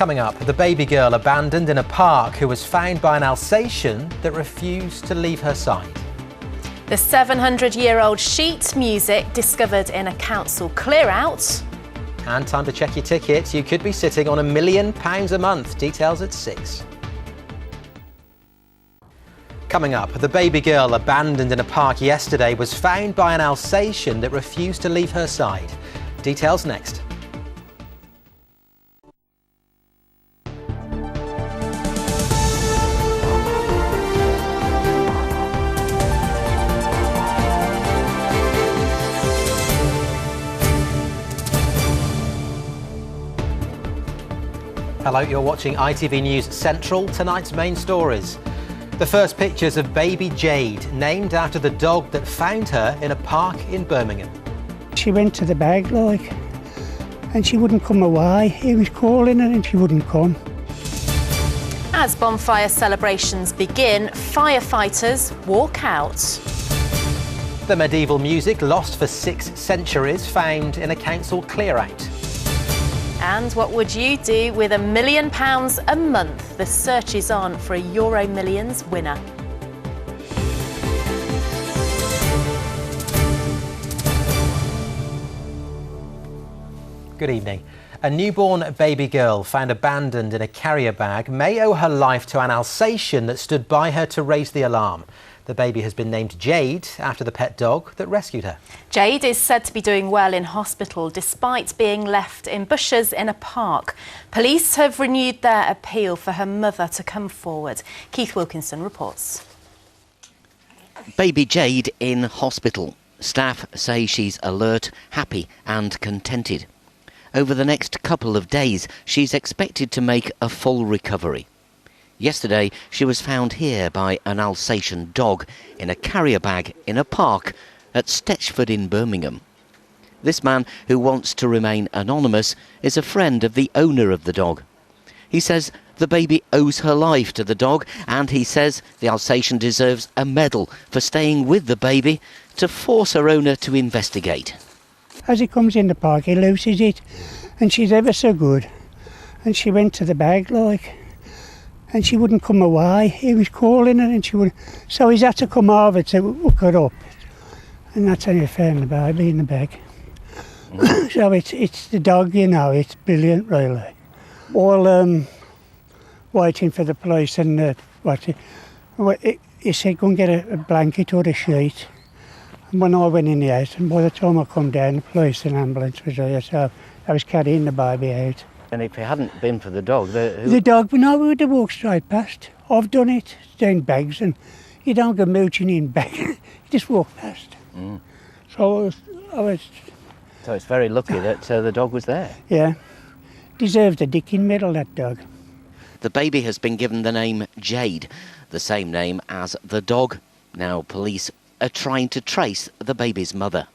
Coming up, the baby girl abandoned in a park who was found by an Alsatian that refused to leave her side. The 700-year-old sheet music discovered in a council clear-out. And time to check your tickets. You could be sitting on £1 million a month. Details at 6. Coming up, the baby girl abandoned in a park yesterday was found by an Alsatian that refused to leave her side. Details next. Hello, you're watching ITV News Central. Tonight's main stories. The first pictures of baby Jade, named after the dog that found her in a park in Birmingham. She went to the bag, and she wouldn't come away. He was calling her and she wouldn't come. As bonfire celebrations begin, firefighters walk out. The medieval music lost for 6 centuries, found in a council clear-out. And what would you do with £1 million a month? The search is on for a Euro Millions winner. Good evening. A newborn baby girl found abandoned in a carrier bag may owe her life to an Alsatian that stood by her to raise the alarm. The baby has been named Jade after the pet dog that rescued her. Jade is said to be doing well in hospital despite being left in bushes in a park. Police have renewed their appeal for her mother to come forward. Keith Wilkinson reports. Baby Jade in hospital. Staff say she's alert, happy and contented. Over the next couple of days, she's expected to make a full recovery. Yesterday, she was found here by an Alsatian dog in a carrier bag in a park at Stetchford in Birmingham. This man, who wants to remain anonymous, is a friend of the owner of the dog. He says the baby owes her life to the dog, and he says the Alsatian deserves a medal for staying with the baby to force her owner to investigate. As he comes in the park, he loses it, and she's ever so good. And she went to the bag, and she wouldn't come away. He was calling her and she wouldn't. So he's had to come over to hook her up. And that's how you found the baby in the bag. So it's the dog, it's brilliant, really. All waiting for the police and he said, go and get a blanket or a sheet. And when I went in the house, and by the time I come down, the police and ambulance was there, so I was carrying the baby out. And if it hadn't been for the dog... The dog, we would have walked straight past. I've done it. It's down bags, and you don't go mooching in bags. You just walk past. Mm. So I was... So it's very lucky that the dog was there. Yeah. Deserved a dicking medal, that dog. The baby has been given the name Jade, the same name as the dog. Now police are trying to trace the baby's mother.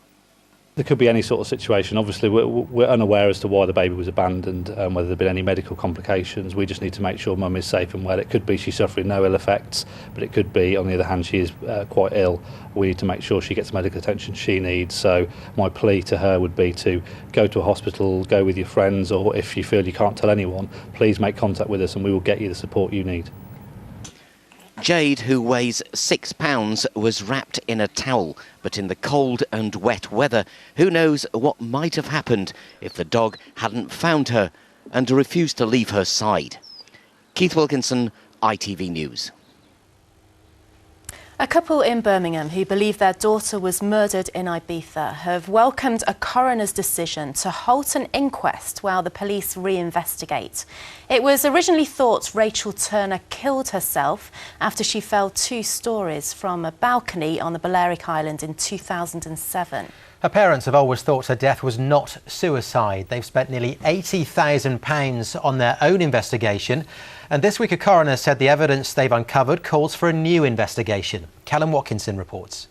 There could be any sort of situation. Obviously, we're unaware as to why the baby was abandoned, whether there have been any medical complications. We just need to make sure mum is safe and well. It could be she's suffering no ill effects, but it could be, on the other hand, she is quite ill. We need to make sure she gets the medical attention she needs. So my plea to her would be to go to a hospital, go with your friends, or if you feel you can't tell anyone, please make contact with us and we will get you the support you need. Jade, who weighs 6 pounds, was wrapped in a towel, but in the cold and wet weather, who knows what might have happened if the dog hadn't found her and refused to leave her side. Keith Wilkinson, ITV News. A couple in Birmingham who believe their daughter was murdered in Ibiza have welcomed a coroner's decision to halt an inquest while the police reinvestigate. It was originally thought Rachel Turner killed herself after she fell 2 stories from a balcony on the Balearic Island in 2007. Her parents have always thought her death was not suicide. They've spent nearly £80,000 on their own investigation. And this week a coroner said the evidence they've uncovered calls for a new investigation. Callum Watkinson reports.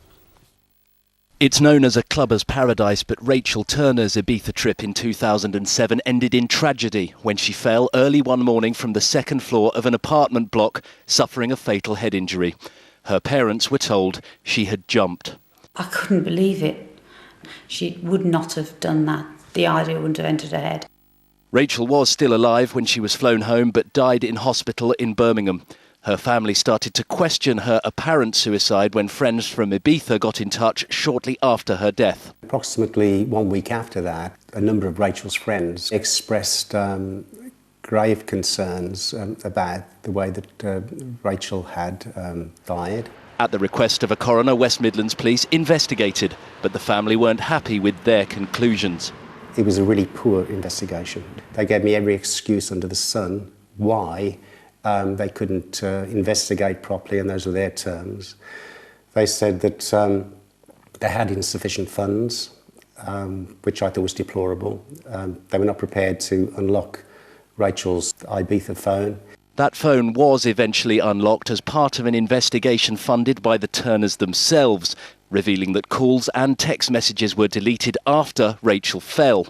It's known as a clubber's paradise, but Rachel Turner's Ibiza trip in 2007 ended in tragedy when she fell early one morning from the 2nd floor of an apartment block, suffering a fatal head injury. Her parents were told she had jumped. I couldn't believe it. She would not have done that. The idea wouldn't have entered her head. Rachel was still alive when she was flown home but died in hospital in Birmingham. Her family started to question her apparent suicide when friends from Ibiza got in touch shortly after her death. Approximately 1 week after that, a number of Rachel's friends expressed grave concerns about the way that Rachel had died. At the request of a coroner, West Midlands Police investigated, but the family weren't happy with their conclusions. It was a really poor investigation. They gave me every excuse under the sun why they couldn't investigate properly, and those were their terms. They said that they had insufficient funds, which I thought was deplorable. They were not prepared to unlock Rachel's Ibiza phone. That phone was eventually unlocked as part of an investigation funded by the Turners themselves, revealing that calls and text messages were deleted after Rachel fell.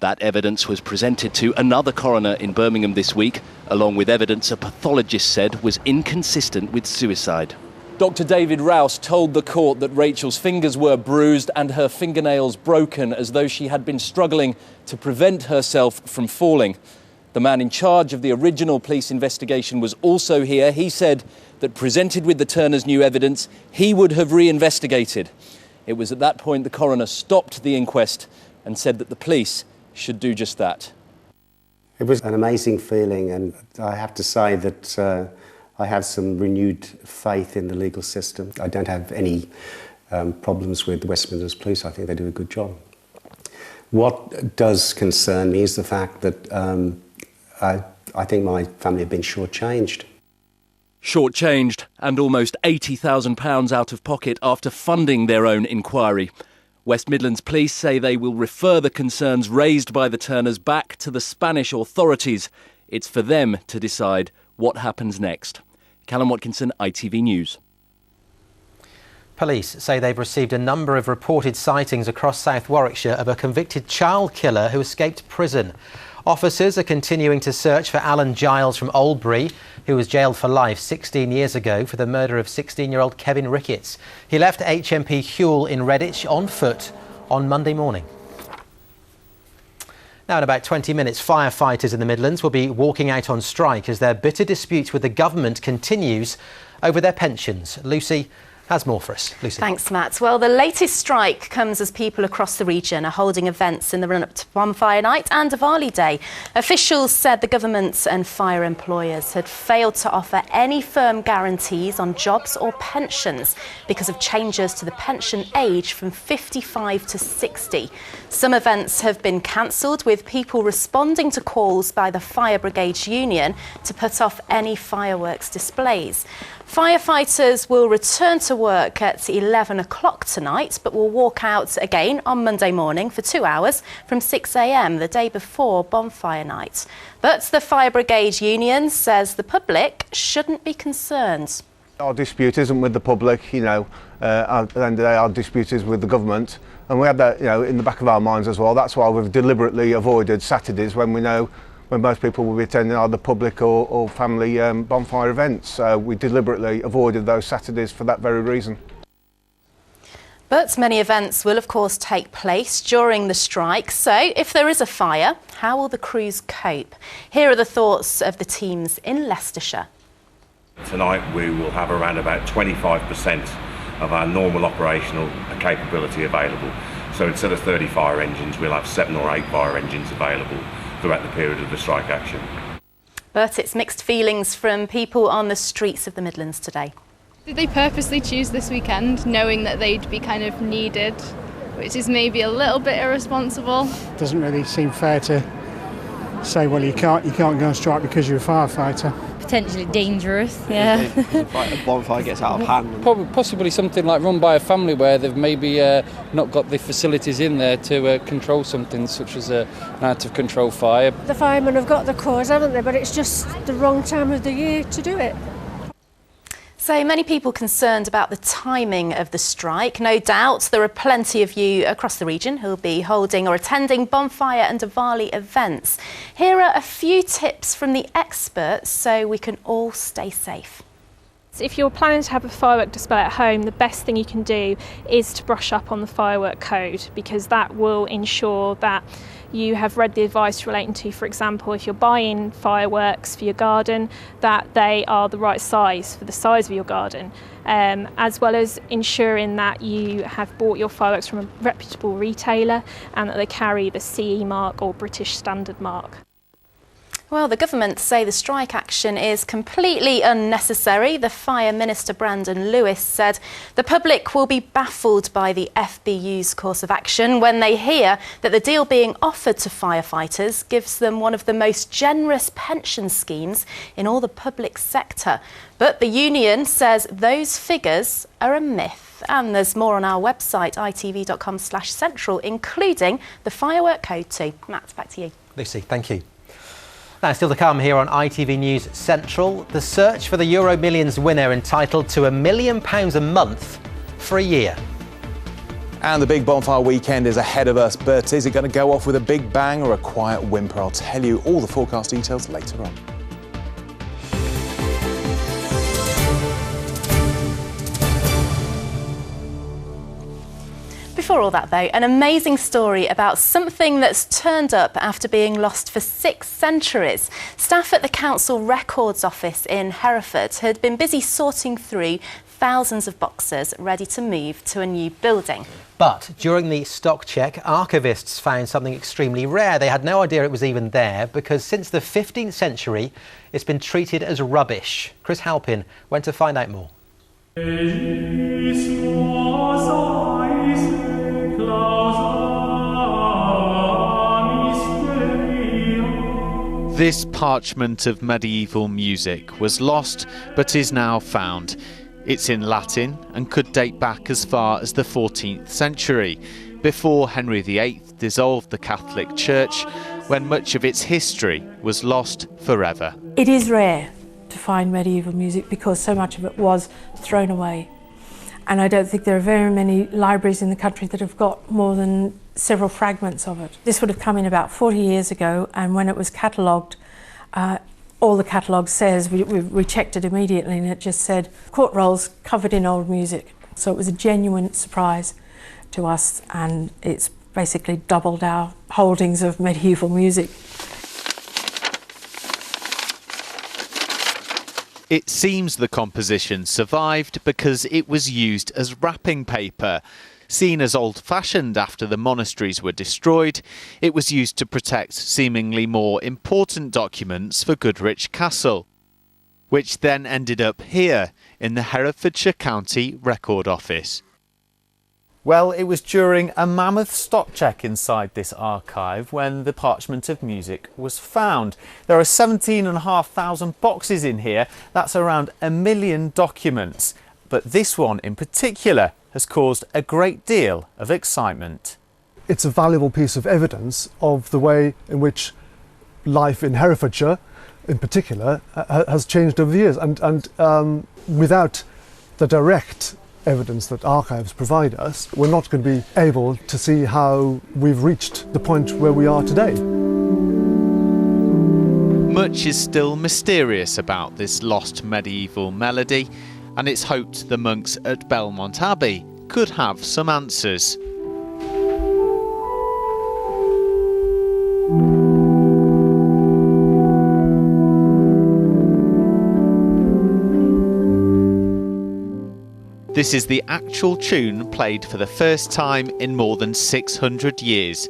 That evidence was presented to another coroner in Birmingham this week, along with evidence a pathologist said was inconsistent with suicide. Dr. David Rouse told the court that Rachel's fingers were bruised and her fingernails broken, as though she had been struggling to prevent herself from falling. The man in charge of the original police investigation was also here. He said that presented with the Turners' new evidence, he would have re-investigated. It was at that point the coroner stopped the inquest and said that the police should do just that. It was an amazing feeling, and I have to say that I have some renewed faith in the legal system. I don't have any problems with the West Midlands Police. I think they do a good job. What does concern me is the fact that I think my family have been shortchanged. Shortchanged and almost £80,000 out of pocket after funding their own inquiry. West Midlands Police say they will refer the concerns raised by the Turners back to the Spanish authorities. It's for them to decide what happens next. Callum Watkinson, ITV News. Police say they've received a number of reported sightings across South Warwickshire of a convicted child killer who escaped prison. Officers are continuing to search for Alan Giles from Oldbury, who was jailed for life 16 years ago for the murder of 16-year-old Kevin Ricketts. He left HMP Teale in Redditch on foot on Monday morning. Now, in about 20 minutes, firefighters in the Midlands will be walking out on strike as their bitter dispute with the government continues over their pensions. Lucy has more for us. Lucy. Thanks, Matt. Well, the latest strike comes as people across the region are holding events in the run-up to Bonfire Night and Diwali Day. Officials said the government and fire employers had failed to offer any firm guarantees on jobs or pensions because of changes to the pension age from 55 to 60. Some events have been cancelled, with people responding to calls by the Fire Brigade Union to put off any fireworks displays. Firefighters will return to work at 11 o'clock tonight, but will walk out again on Monday morning for 2 hours from 6 a.m, the day before Bonfire Night. But the Fire Brigade Union says the public shouldn't be concerned. Our dispute isn't with the public, at the end of the day our dispute is with the government, and we had that in the back of our minds as well. That's why we've deliberately avoided Saturdays when we know when most people will be attending either public or family bonfire events. We deliberately avoided those Saturdays for that very reason. But many events will of course take place during the strike, so if there is a fire, how will the crews cope? Here are the thoughts of the teams in Leicestershire. Tonight we will have around about 25% of our normal operational capability available. So instead of 30 fire engines, we'll have 7 or 8 fire engines available throughout the period of the strike action. But it's mixed feelings from people on the streets of the Midlands today. Did they purposely choose this weekend knowing that they'd be kind of needed, which is maybe a little bit irresponsible? Doesn't really seem fair to say, well, you can't go on strike because you're a firefighter. Potentially dangerous, yeah. If a bonfire gets out of hand. Possibly something like run by a family where they've maybe not got the facilities in there to control something such as an out-of-control fire. The firemen have got the cause, haven't they? But it's just the wrong time of the year to do it. So many people concerned about the timing of the strike. No doubt there are plenty of you across the region who will be holding or attending bonfire and Diwali events. Here are a few tips from the experts so we can all stay safe. If you're planning to have a firework display at home, the best thing you can do is to brush up on the firework code, because that will ensure that you have read the advice relating to, for example, if you're buying fireworks for your garden, that they are the right size for the size of your garden, as well as ensuring that you have bought your fireworks from a reputable retailer and that they carry the CE mark or British Standard mark. Well, the government say the strike action is completely unnecessary. The Fire Minister Brandon Lewis said the public will be baffled by the FBU's course of action when they hear that the deal being offered to firefighters gives them one of the most generous pension schemes in all the public sector. But the union says those figures are a myth. And there's more on our website, itv.com/central, including the firework code too. Matt, back to you. Lucy, thank you. Now, still to come here on ITV News Central, the search for the Euro Millions winner entitled to £1 million a month for a year. And the big bonfire weekend is ahead of us, but is it going to go off with a big bang or a quiet whimper? I'll tell you all the forecast details later on. Before all that, though, an amazing story about something that's turned up after being lost for 6 centuries. Staff at the Council Records Office in Hereford had been busy sorting through thousands of boxes ready to move to a new building. But during the stock check, archivists found something extremely rare. They had no idea it was even there because since the 15th century, it's been treated as rubbish. Chris Halpin went to find out more. This parchment of medieval music was lost but is now found. It's in Latin and could date back as far as the 14th century, before Henry VIII dissolved the Catholic Church, when much of its history was lost forever. It is rare to find medieval music because so much of it was thrown away. And I don't think there are very many libraries in the country that have got more than several fragments of it. This would have come in about 40 years ago, and when it was catalogued, all the catalogue says, we checked it immediately, and it just said court rolls covered in old music. So it was a genuine surprise to us, and it's basically doubled our holdings of medieval music. It seems the composition survived because it was used as wrapping paper. Seen as old-fashioned after the monasteries were destroyed, it was used to protect seemingly more important documents for Goodrich Castle, which then ended up here in the Herefordshire County Record Office. Well, it was during a mammoth stock check inside this archive when the parchment of music was found. There are 17,500 boxes in here. That's around 1 million documents. But this one in particular has caused a great deal of excitement. It's a valuable piece of evidence of the way in which life in Herefordshire in particular has changed over the years, and without the direct evidence that archives provide us, we're not going to be able to see how we've reached the point where we are today. Much is still mysterious about this lost medieval melody, and it's hoped the monks at Belmont Abbey could have some answers. This is the actual tune played for the first time in more than 600 years.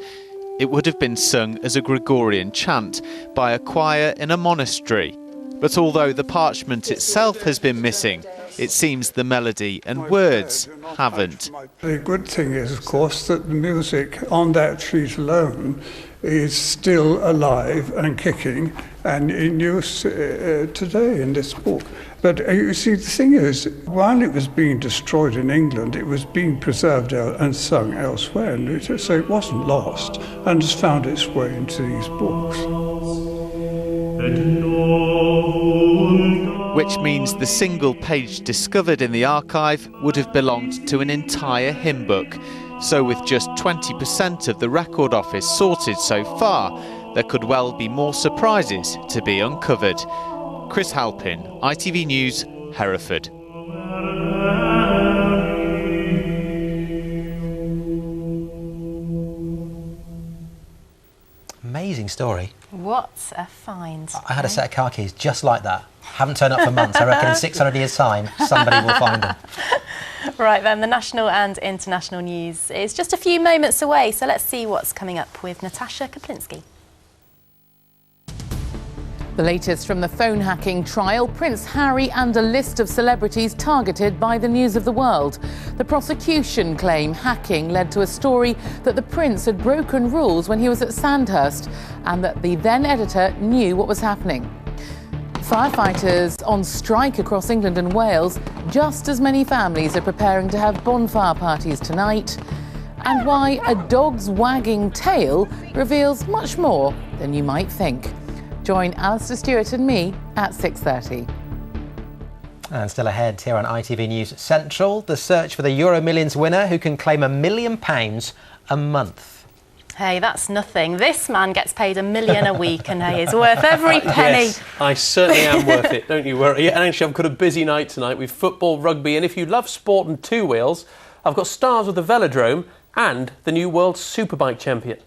It would have been sung as a Gregorian chant by a choir in a monastery. But although the parchment itself has been missing, it seems the melody and words haven't. The good thing is, of course, that the music on that sheet alone is still alive and kicking and in use today in this book. But you see, the thing is, while it was being destroyed in England, it was being preserved and sung elsewhere, and so it wasn't lost and has found its way into these books. Which means the single page discovered in the archive would have belonged to an entire hymn book. So with just 20% of the record office sorted so far, there could well be more surprises to be uncovered. Chris Halpin, ITV News, Hereford. story. What a find. I had a set of car keys just like that. Haven't turned up for months. I reckon in 600 years' time, somebody will find them. Right then, the national and international news is just a few moments away, so let's see what's coming up with Natasha Kaplinsky. The latest from the phone hacking trial, Prince Harry and a list of celebrities targeted by the News of the World. The prosecution claim hacking led to a story that the Prince had broken rules when he was at Sandhurst and that the then editor knew what was happening. Firefighters on strike across England and Wales. Just as many families are preparing to have bonfire parties tonight. And why a dog's wagging tail reveals much more than you might think. Join Alistair Stewart and me at 6:30. And still ahead here on ITV News Central, the search for the Euro Millions winner who can claim £1 million a month. Hey, that's nothing. This man gets paid $1 million a week and he is worth every penny. Yes, I certainly am worth it, don't you worry. And actually, I've got a busy night tonight with football, rugby, and if you love sport and two wheels, I've got stars of the velodrome and the new World Superbike champion.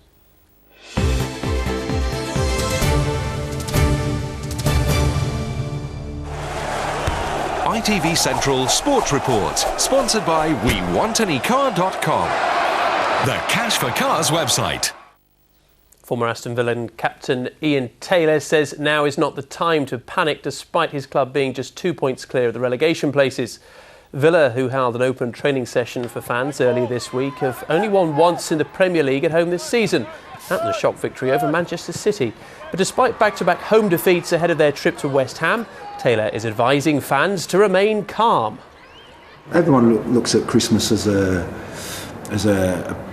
ITV Central Sports Report, sponsored by WeWantAnyCar.com, the Cash for Cars website. Former Aston Villa captain Ian Teale says now is not the time to panic despite his club being just 2 points clear of the relegation places. Villa, who held an open training session for fans earlier this week, have only won once in the Premier League at home this season. That was a shock victory over Manchester City. But despite back-to-back home defeats ahead of their trip to West Ham, Teale is advising fans to remain calm. Everyone looks at Christmas as a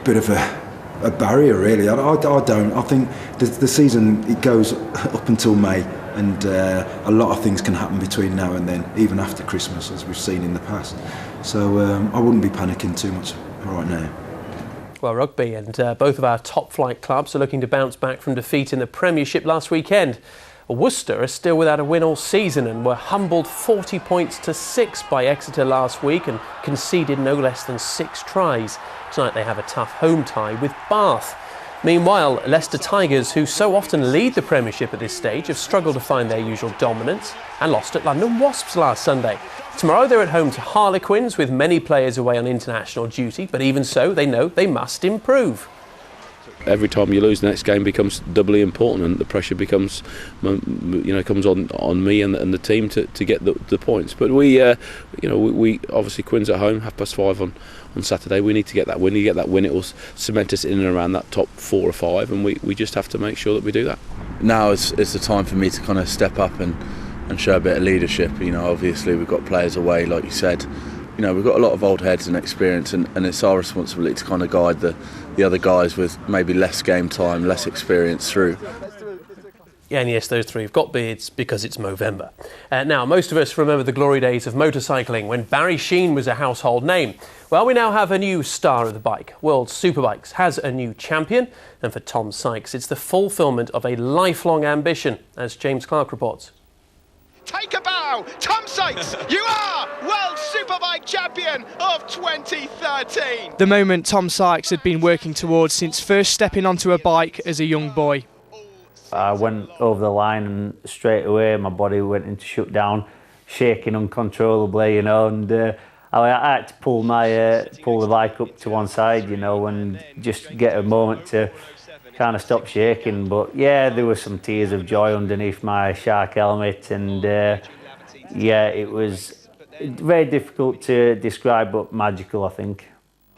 bit of a barrier, really. I don't. I think the season, it goes up until May, and a lot of things can happen between now and then, even after Christmas, as we've seen in the past. So I wouldn't be panicking too much right now. Well, rugby and both of our top-flight clubs are looking to bounce back from defeat in the Premiership last weekend. Worcester are still without a win all season and were humbled 40 points to 6 by Exeter last week and conceded no less than 6 tries. Tonight they have a tough home tie with Bath. Meanwhile, Leicester Tigers, who so often lead the Premiership at this stage, have struggled to find their usual dominance and lost at London Wasps last Sunday. Tomorrow they're at home to Harlequins with many players away on international duty, but even so, they know they must improve. Every time you lose, the next game becomes doubly important, and the pressure becomes, comes on me and the team to get the points. But we obviously Quins at home, 5:30 on Saturday. We need to get that win. You get that win, it will cement us in and around that top 4 or 5, and we just have to make sure that we do that. Now is the time for me to kind of step up and show a bit of leadership. Obviously we've got players away, like you said. We've got a lot of old heads and experience, and it's our responsibility to kind of guide the other guys with maybe less game time, less experience through. Yeah, and yes, those three have got beards because it's Movember. Now, most of us remember the glory days of motorcycling when Barry Sheene was a household name. Well, we now have a new star of the bike. World Superbikes has a new champion, and for Tom Sykes, it's the fulfilment of a lifelong ambition, as James Clark reports. Take a bow! Tom Sykes, you are World Superbike Champion of 2013! The moment Tom Sykes had been working towards since first stepping onto a bike as a young boy. I went over the line and straight away my body went into shutdown, shaking uncontrollably, and I had to pull the bike up to one side, and just get a moment to kind of stop shaking. But yeah, there were some tears of joy underneath my shark helmet, and it was very difficult to describe, but magical, I think.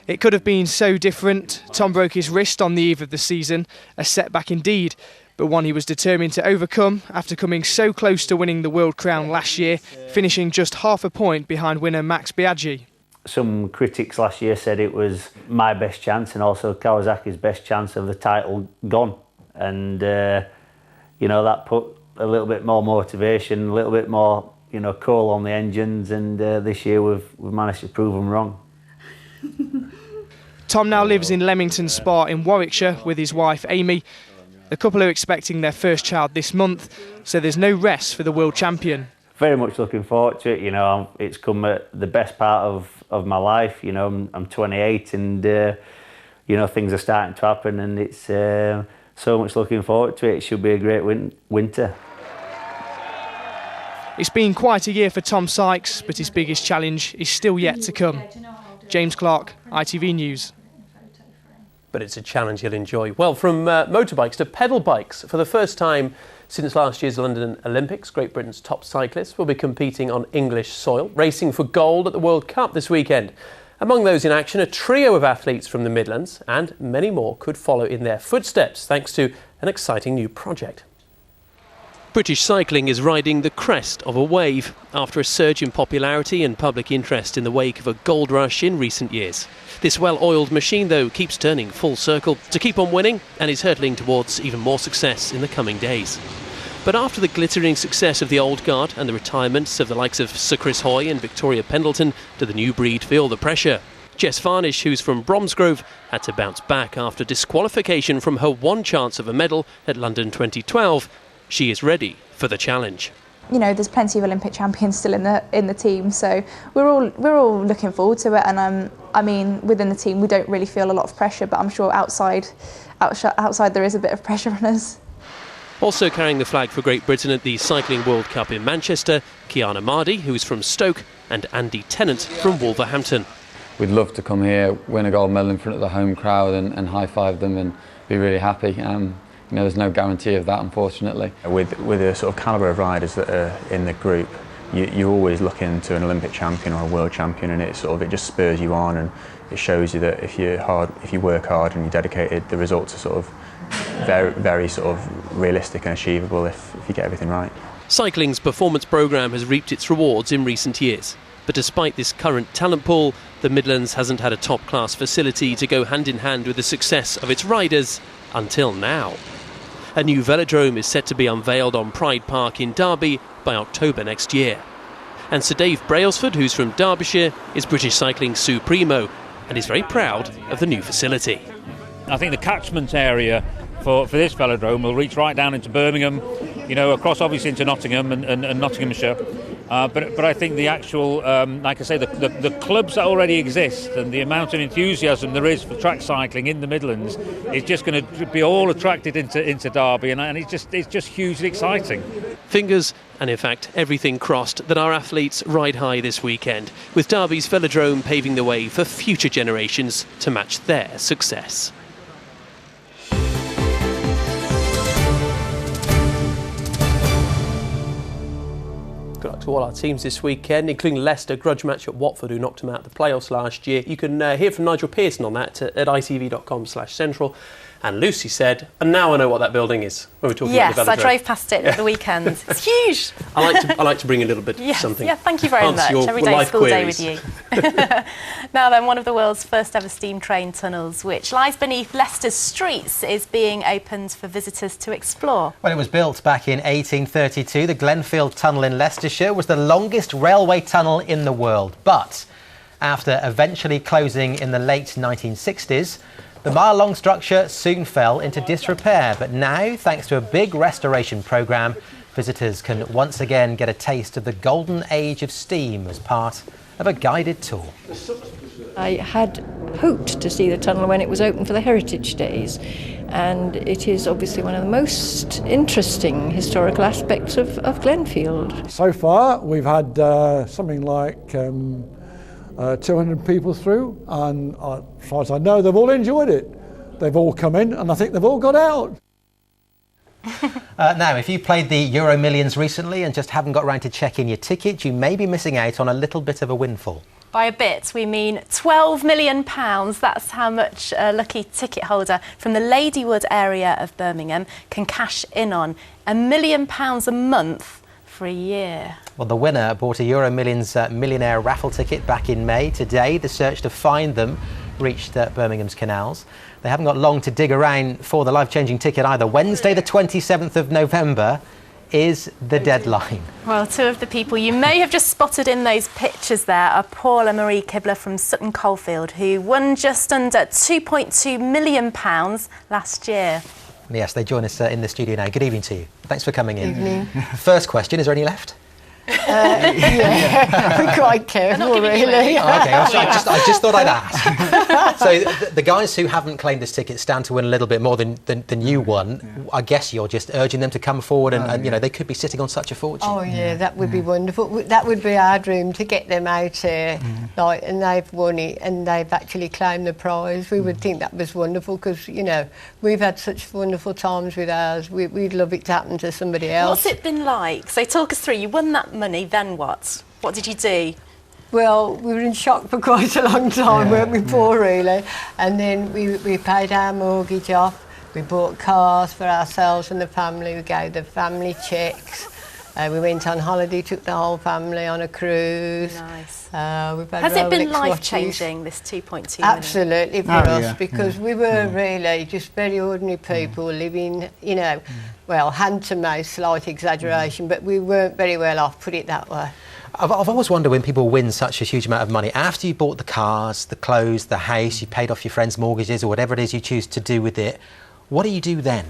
It could have been so different. Tom broke his wrist on the eve of the season, a setback indeed, but one he was determined to overcome after coming so close to winning the world crown last year, finishing just half a point behind winner Max Biaggi. Some critics last year said it was my best chance and also Kawasaki's best chance of the title gone. And, that put a little bit more motivation, a little bit more, coal on the engines. And this year we've managed to prove them wrong. Tom now lives in Leamington Spa in Warwickshire with his wife Amy. The couple are expecting their first child this month, so there's no rest for the world champion. Very much looking forward to it. It's come at the best part of my life. I'm 28 and, things are starting to happen, and it's so much looking forward to it. It should be a great winter. It's been quite a year for Tom Sykes, but his biggest challenge is still yet to come. James Clark, ITV News. But it's a challenge he'll enjoy. Well, from motorbikes to pedal bikes. For the first time since last year's London Olympics, Great Britain's top cyclists will be competing on English soil, racing for gold at the World Cup this weekend. Among those in action, a trio of athletes from the Midlands, and many more could follow in their footsteps thanks to an exciting new project. British cycling is riding the crest of a wave after a surge in popularity and public interest in the wake of a gold rush in recent years. This well-oiled machine, though, keeps turning full circle to keep on winning and is hurtling towards even more success in the coming days. But after the glittering success of the old guard and the retirements of the likes of Sir Chris Hoy and Victoria Pendleton, do the new breed feel the pressure? Jess Varnish, who's from Bromsgrove, had to bounce back after disqualification from her one chance of a medal at London 2012. She is ready for the challenge. You know, there's plenty of Olympic champions still in the team, so we're all looking forward to it. And I mean, within the team, we don't really feel a lot of pressure, but I'm sure outside there is a bit of pressure on us. Also carrying the flag for Great Britain at the Cycling World Cup in Manchester, Kiana Mardy, who's from Stoke, and Andy Tennant from Wolverhampton. We'd love to come here, win a gold medal in front of the home crowd and high-five them and be really happy. You know, there's no guarantee of that, unfortunately. With the sort of calibre of riders that are in the group, you're always looking to an Olympic champion or a world champion, and it just spurs you on, and it shows you that if you work hard and you're dedicated, the results are sort of very sort of realistic and achievable if you get everything right. Cycling's performance programme has reaped its rewards in recent years. But despite this current talent pool, the Midlands hasn't had a top-class facility to go hand-in-hand with the success of its riders until now. A new velodrome is set to be unveiled on Pride Park in Derby by October next year. And Sir Dave Brailsford, who's from Derbyshire, is British cycling's supremo and is very proud of the new facility. I think the catchment area for this velodrome will reach right down into Birmingham, you know, across obviously into Nottingham and Nottinghamshire. But I think the actual, like I say, the clubs that already exist and the amount of enthusiasm there is for track cycling in the Midlands is just going to be all attracted into Derby, and it's just hugely exciting. Fingers and in fact everything crossed that our athletes ride high this weekend, with Derby's velodrome paving the way for future generations to match their success. Good luck to all our teams this weekend, including Leicester, grudge match at Watford, who knocked them out of the playoffs last year. You can hear from Nigel Pearson on that at itv.com/central. And Lucy said, and now I know what that building is. When we're talking about the velodrome. Yes, I drove past it at the weekend. It's huge. I like to bring a little bit of something. Yeah, thank you very much. Every day school day with you. Now then, one of the world's first ever steam train tunnels, which lies beneath Leicester's streets, is being opened for visitors to explore. When it was built back in 1832, the Glenfield Tunnel in Leicestershire was the longest railway tunnel in the world. But after eventually closing in the late 1960s, the mile-long structure soon fell into disrepair, but now, thanks to a big restoration programme, visitors can once again get a taste of the golden age of steam as part of a guided tour. I had hoped to see the tunnel when it was open for the Heritage Days, and it is obviously one of the most interesting historical aspects of Glenfield. So far, we've had something like 200 people through, and as far as I know, they've all enjoyed it. They've all come in, and I think they've all got out. Now, if you played the Euro Millions recently and just haven't got around to checking your ticket, you may be missing out on a little bit of a windfall. By a bit, we mean £12 million. That's how much a lucky ticket holder from the Ladywood area of Birmingham can cash in on. £1 million a month for a year. Well, the winner bought a Euro Millions millionaire raffle ticket back in May. Today, the search to find them reached Birmingham's canals. They haven't got long to dig around for the life-changing ticket either. Wednesday, the 27th of November, is the deadline. Well, two of the people you may have just spotted in those pictures there are Paula Marie Kibler from Sutton Coldfield, who won just under £2.2 million last year. Yes, they join us in the studio now. Good evening to you. Thanks for coming in. Evening. First question, is there any left? Yeah, we're quite careful, really. Okay, I just thought I'd ask. So the guys who haven't claimed this ticket stand to win a little bit more than you won. Yeah. I guess you're just urging them to come forward and you know, they could be sitting on such a fortune. Oh yeah, that would be wonderful. That would be our dream, to get them out here, like, and they've won it and they've actually claimed the prize. We would think that was wonderful, because, you know, we've had such wonderful times with ours. We'd love it to happen to somebody else. What's it been like? So talk us through. You won that money, then what? What did you do? Well, we were in shock for quite a long time, weren't we, poor, really? And then we paid our mortgage off. We bought cars for ourselves and the family. We gave the family cheques. We went on holiday, took the whole family on a cruise. Nice. We've had Has it been Rolex life-changing, this 2.2 million? Absolutely, for us, because we were really just very ordinary people living, you know, well, hand to mouth, slight exaggeration, but we weren't very well off, put it that way. I've always wondered, when people win such a huge amount of money, after you bought the cars, the clothes, the house, you paid off your friends' mortgages or whatever it is you choose to do with it, what do you do then?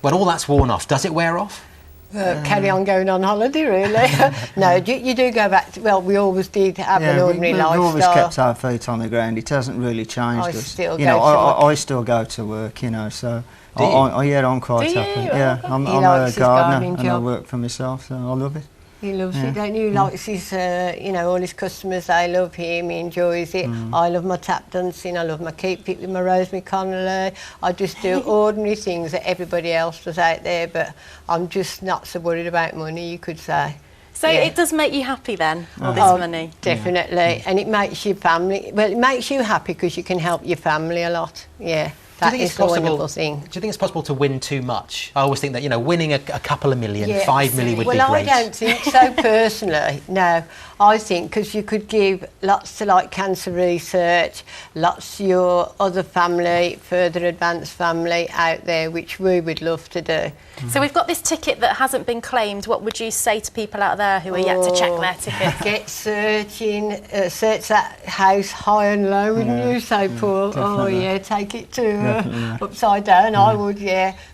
When all that's worn off, does it wear off? Carry on going on holiday, really. No, you do go back to, well, we always did have an ordinary lifestyle. We've always kept our feet on the ground. It hasn't really changed us. I still go to work, you know, so I'm quite happy. Yeah, I'm a gardener and I work for myself, so I love it. He loves it, don't you? He likes his, you know, all his customers, they love him, he enjoys it. I love my tap dancing, I love my keep fit with my Rosemary Connolly. I just do ordinary things that everybody else does out there, but I'm just not so worried about money, you could say. So it does make you happy then, all this money? Definitely, and it makes your family, well, it makes you happy because you can help your family a lot, That is a wonderful thing. Do you think it's possible to win too much? I always think that, you know, winning a couple of million, 5 million would be great. Well, I don't think so personally, no. I think because you could give lots to, like, cancer research, lots to your other family, further advanced family out there, which we would love to do. So we've got this ticket that hasn't been claimed. What would you say to people out there who are yet to check their ticket? Get searching, search that house high and low, wouldn't you say, Paul? Definitely. Take it to upside down, I would,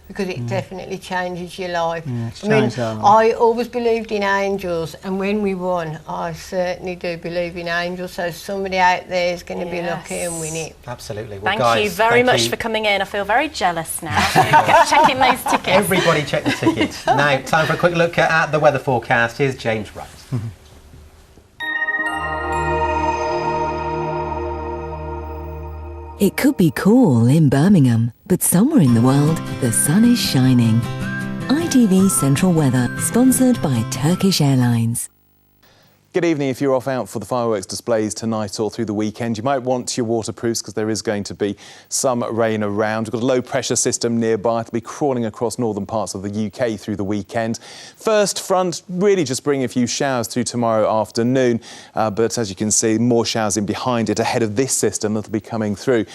because it definitely changes your life. I mean, I always believed in angels, and when we won, I certainly do believe in angels, so somebody out there is going to be lucky and win it. Absolutely. Well, thank you very much for coming in. I feel very jealous now. Checking those tickets. Everybody check the tickets. Now, time for a quick look at the weather forecast. Here's James Wright. It could be cool in Birmingham, but somewhere in the world, the sun is shining. ITV Central Weather, sponsored by Turkish Airlines. Good evening. If you're off out for the fireworks displays tonight or through the weekend, you might want your waterproofs because there is going to be some rain around. We've got a low pressure system nearby. It'll be crawling across northern parts of the UK through the weekend. First front really just bringing a few showers through tomorrow afternoon, but as you can see, more showers in behind it ahead of this system that'll be coming through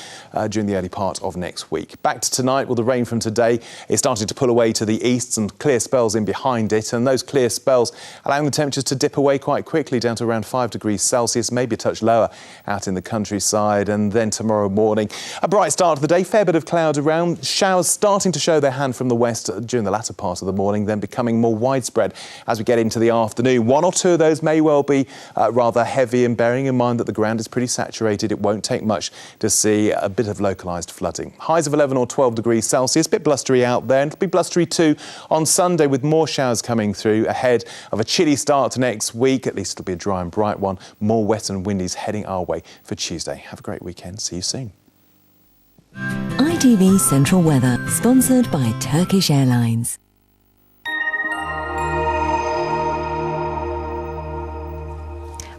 during the early part of next week. Back to tonight, well, the rain from today is starting to pull away to the east, some clear spells in behind it, and those clear spells allowing the temperatures to dip away quite quickly down to around 5 degrees Celsius, maybe a touch lower out in the countryside. And then tomorrow morning, a bright start to the day, fair bit of cloud around, showers starting to show their hand from the west during the latter part of the morning, then becoming more widespread as we get into the afternoon. One or two of those may well be rather heavy, and bearing in mind that the ground is pretty saturated, it won't take much to see a bit of localised flooding. Highs of 11 or 12 degrees Celsius, a bit blustery out there, and it'll be blustery too on Sunday with more showers coming through ahead of a chilly start to next week. At least it'll be a dry and bright one. More wet and windies heading our way for Tuesday. Have a great weekend. See you soon. ITV Central Weather, sponsored by Turkish Airlines.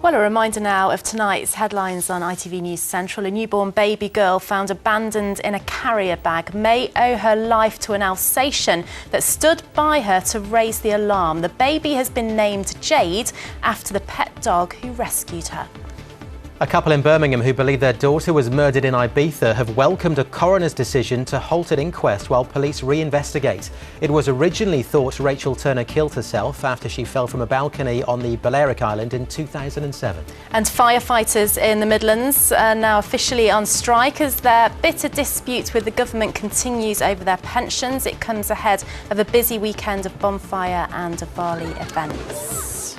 Well, a reminder now of tonight's headlines on ITV News Central. A newborn baby girl found abandoned in a carrier bag may owe her life to an Alsatian that stood by her to raise the alarm. The baby has been named Jade after the pet dog who rescued her. A couple in Birmingham who believe their daughter was murdered in Ibiza have welcomed a coroner's decision to halt an inquest while police reinvestigate. It was originally thought Rachel Turner killed herself after she fell from a balcony on the Balearic Island in 2007. And firefighters in the Midlands are now officially on strike as their bitter dispute with the government continues over their pensions. It comes ahead of a busy weekend of bonfire and Diwali events.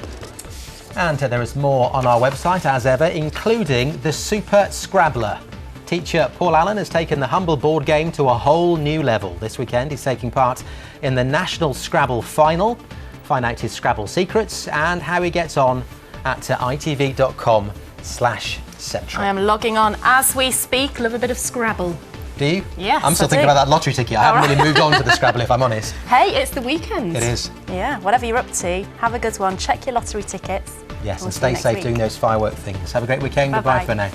And there is more on our website as ever, including the Super Scrabbler. Teacher Paul Allen has taken the humble board game to a whole new level. This weekend he's taking part in the National Scrabble Final. Find out his Scrabble secrets and how he gets on at itv.com/central. I am logging on as we speak. Love a bit of Scrabble. Do you? Yes, I'm still thinking about that lottery ticket. I haven't really moved on to the Scrabble, if I'm honest. Hey, it's the weekend. It is. Yeah, whatever you're up to, have a good one. Check your lottery tickets. Yes, We'll and see you stay next safe week. doing those firework things. Have a great weekend. Bye-bye. Goodbye for now.